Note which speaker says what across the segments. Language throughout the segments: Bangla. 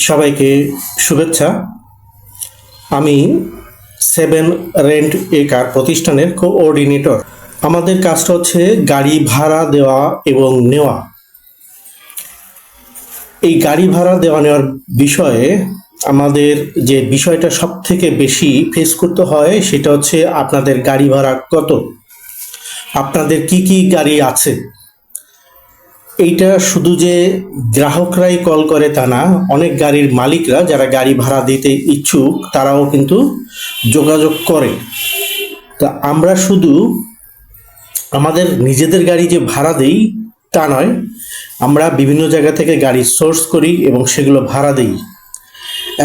Speaker 1: সবাইকে শুভেচ্ছা। আমি সেভেন রেন্ট এ কার প্রতিষ্ঠানের কোঅর্ডিনেটর। আমাদের কাজটা হচ্ছে গাড়ি ভাড়া দেওয়া এবং নেওয়া। এই গাড়ি ভাড়া দেওয়া নেওয়ার বিষয়ে আমাদের যে বিষয়টা সব থেকে বেশি ফেস করতে হয় সেটা হচ্ছে আপনাদের গাড়ি ভাড়া কত, আপনাদের কি কি গাড়ি আছে। এইটা শুধু যে গ্রাহকরাই কল করে তা না, অনেক গাড়ির মালিকরা যারা গাড়ি ভাড়া দিতে ইচ্ছুক তারাও কিন্তু যোগাযোগ করে। তা আমরা শুধু আমাদের নিজেদের গাড়ি যে ভাড়া দেই তা নয়, আমরা বিভিন্ন জায়গা থেকে গাড়ি সোর্স করি এবং সেগুলো ভাড়া দেই।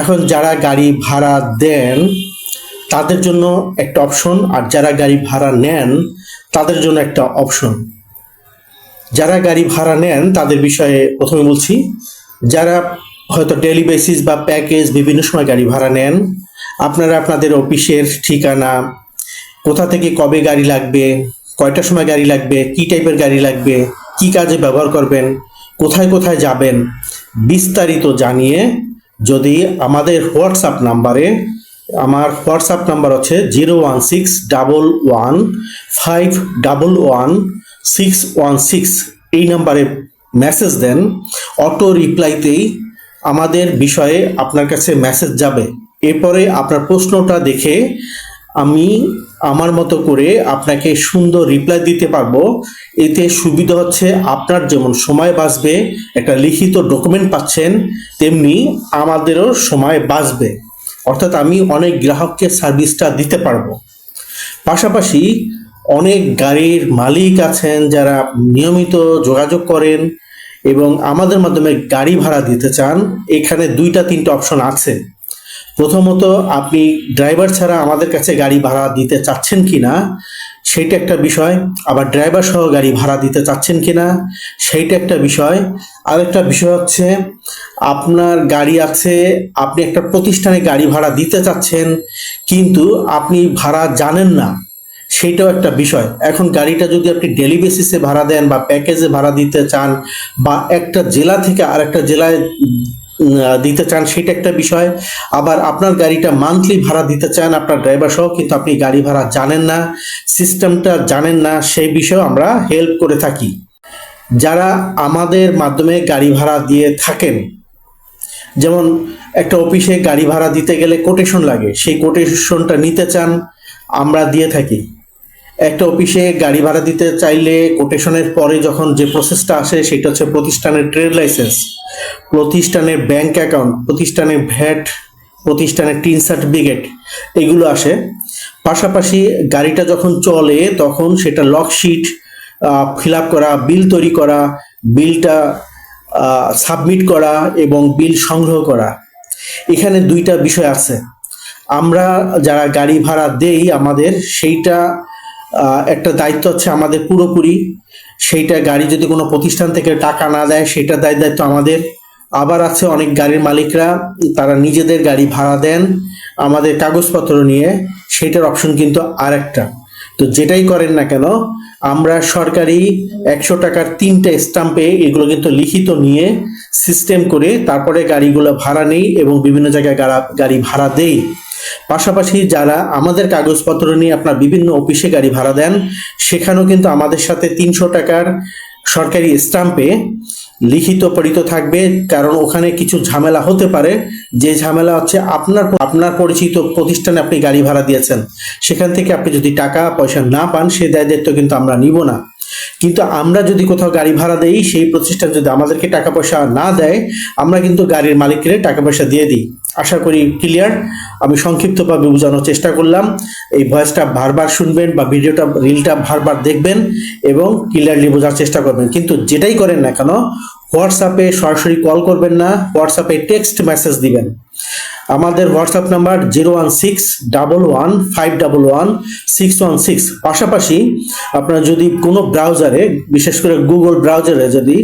Speaker 1: এখন যারা গাড়ি ভাড়া দেন তাদের জন্য একটা অপশন, আর যারা গাড়ি ভাড়া নেন তাদের জন্য একটা অপশন। যারা গাড়ি ভাড়া নেন তাদের বিষয়ে প্রথমে বলছি। যারা হয়তো ডেইলি বেসিস বা প্যাকেজ বিভিন্ন সময় গাড়ি ভাড়া নেন, আপনারা আপনাদের অফিসের ঠিকানা, কোথা থেকে কবে গাড়ি লাগবে, কয়টার সময় গাড়ি লাগবে, কি টাইপের গাড়ি লাগবে, কি কাজে ব্যবহার করবেন, কোথায় কোথায় যাবেন বিস্তারিত জানিয়ে যদি আমাদের হোয়াটসঅ্যাপ নাম্বারে, আমার হোয়াটসঅ্যাপ নাম্বার হচ্ছে 01611511616, এই নাম্বারে মেসেজ দেন। অটো রিপ্লাইতেই আমাদের বিষয়ে আপনার কাছে মেসেজ যাবে। এরপরে আপনার প্রশ্নটা দেখে আমি আমার মতো করে আপনাকে সুন্দর রিপ্লাই দিতে পারবো। এতে সুবিধা হচ্ছে আপনার যেমন সময় বাঁচবে, একটা লিখিত ডকুমেন্ট পাচ্ছেন, তেমনি আমাদেরও সময় বাঁচবে। অর্থাৎ আমি অনেক গ্রাহককে সার্ভিসটা দিতে পারবো। পাশাপাশি অনেক গাড়ির মালিক আছেন যারা নিয়মিত যোগাযোগ করেন এবং আমাদের মাধ্যমে গাড়ি ভাড়া দিতে চান। এখানে 2-3টা অপশন আছে। প্রথমত, আপনি ড্রাইভার ছাড়া আমাদের কাছে গাড়ি ভাড়া দিতে চাচ্ছেন কিনা সেইটা একটা বিষয়। আবার ড্রাইভার সহ গাড়ি ভাড়া দিতে চাচ্ছেন কিনা সেইটা একটা বিষয়। আরেকটা বিষয় হচ্ছে আপনার গাড়ি আছে, আপনি একটা প্রতিষ্ঠানে গাড়ি ভাড়া দিতে চাচ্ছেন কিন্তু আপনি ভাড়া জানেন না, সেইটাও একটা বিষয়। এখন গাড়িটা যদি আপনি ডেলি বেসিসে ভাড়া দেন বা প্যাকেজে ভাড়া দিতে চান বা একটা জেলা থেকে আরেকটা জেলায় দিতে চান, সেটা একটা বিষয়। আবার আপনার গাড়িটা মান্থলি ভাড়া দিতে চান আপনার ড্রাইভার সহ, কিন্তু আপনি গাড়ি ভাড়া জানেন না, সিস্টেমটা জানেন না, সেই বিষয়েও আমরা হেল্প করে থাকি। যারা আমাদের মাধ্যমে গাড়ি ভাড়া দিয়ে থাকেন, যেমন একটা অফিসে গাড়ি ভাড়া দিতে গেলে কোটেশন লাগে, সেই কোটেশনটা নিতে চান, আমরা দিয়ে থাকি। একটা অফিসে গাড়ি ভাড়া দিতে চাইলে কোটেশনের পরে যখন যে প্রসেসটা আসে সেটা হচ্ছে প্রতিষ্ঠানের ট্রেড লাইসেন্স, প্রতিষ্ঠানের ব্যাংক অ্যাকাউন্ট, প্রতিষ্ঠানের ভ্যাট, প্রতিষ্ঠানের টিন সার্টিফিকেট, এগুলো আসে। পাশাপাশি গাড়িটা যখন চলে তখন সেটা লকশিট ফিল আপ করা, বিল তৈরি করা, বিলটা সাবমিট করা এবং বিল সংগ্রহ করা। এখানে 2টা বিষয় আছে। আমরা যারা গাড়ি ভাড়া দেই আমাদের সেইটা একটা দায়িত্ব হচ্ছে আমাদের পুরোপুরি। সেইটা গাড়ি যদি কোনো প্রতিষ্ঠান থেকে টাকা না দেয় সেটা দায়িত্ব আমাদের। আবার আছে অনেক গাড়ির মালিকরা তারা নিজেদের গাড়ি ভাড়া দেন আমাদের কাগজপত্র নিয়ে, সেটার অপশন কিন্তু আরেকটা। তো যেটাই করেন না কেন, আমরা সরকারি 100 টাকার 3টা স্টাম্পে এগুলো কিন্তু লিখিত নিয়ে সিস্টেম করে তারপরে গাড়িগুলো ভাড়া নেই এবং বিভিন্ন জায়গায় গাড়ি ভাড়া দেই। পাশাপাশি যারা আমাদের কাগজপত্র নিয়ে আপনার বিভিন্ন অফিসে গাড়ি ভাড়া দেন, সেখানেও কিন্তু আমাদের সাথে 300 টাকার সরকারি স্টাম্পে লিখিত পরিচিত থাকবে। কারণ ওখানে কিছু ঝামেলা হতে পারে, যে ঝামেলা হচ্ছে আপনার পরিচিত প্রতিষ্ঠানে আপনি গাড়ি ভাড়া দিয়েছেন, সেখান থেকে আপনি যদি টাকা পয়সা না পান সে দায়িত্ব কিন্তু আমরা নিব না। কিন্তু আমরা যদি কোথাও গাড়ি ভাড়া দেই, সেই প্রতিষ্ঠান যদি আমাদেরকে টাকা পয়সা না দেয়, আমরা কিন্তু গাড়ির মালিককে টাকা পয়সা দিয়ে দিই। আশা করি ক্লিয়ার। আমি সংক্ষিপ্তভাবে বোঝানোর চেষ্টা করলাম। এই ভয়েসটা বারবার শুনবেন বা রিলটা বারবার দেখবেন এবং ক্লিয়ারলি বোঝার চেষ্টা করবেন। কিন্তু যেটাই করেন না কেন, হোয়াটসঅ্যাপে সরাসরি কল করবেন না, হোয়াটসঅ্যাপে টেক্সট মেসেজ দিবেন। আমাদের হোয়াটসঅ্যাপ নাম্বার 01611511616। পাশাপাশি আপনারা যদি কোনো ব্রাউজারে, বিশেষ করে গুগল ব্রাউজারে যদি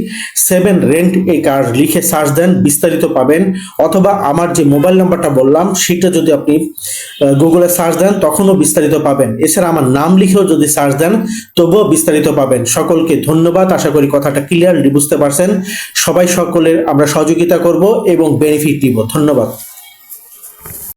Speaker 1: 7 রেন্ট এ কার লিখে সার্চ দেন বিস্তারিত পাবেন, অথবা আমার যে মোবাইল নাম্বারটা বললাম সেটা যদি আপনি গুগলে সার্চ দেন তখনও বিস্তারিত পাবেন। এছাড়া আমার নাম লিখেও যদি সার্চ দেন তবুও বিস্তারিত পাবেন। সকলকে ধন্যবাদ, আশা করি কথাটা ক্লিয়ারলি বুঝতে পারছেন। সকলের আমরা সহযোগিতা করব এবং বেনিফিট দিব। ধন্যবাদ।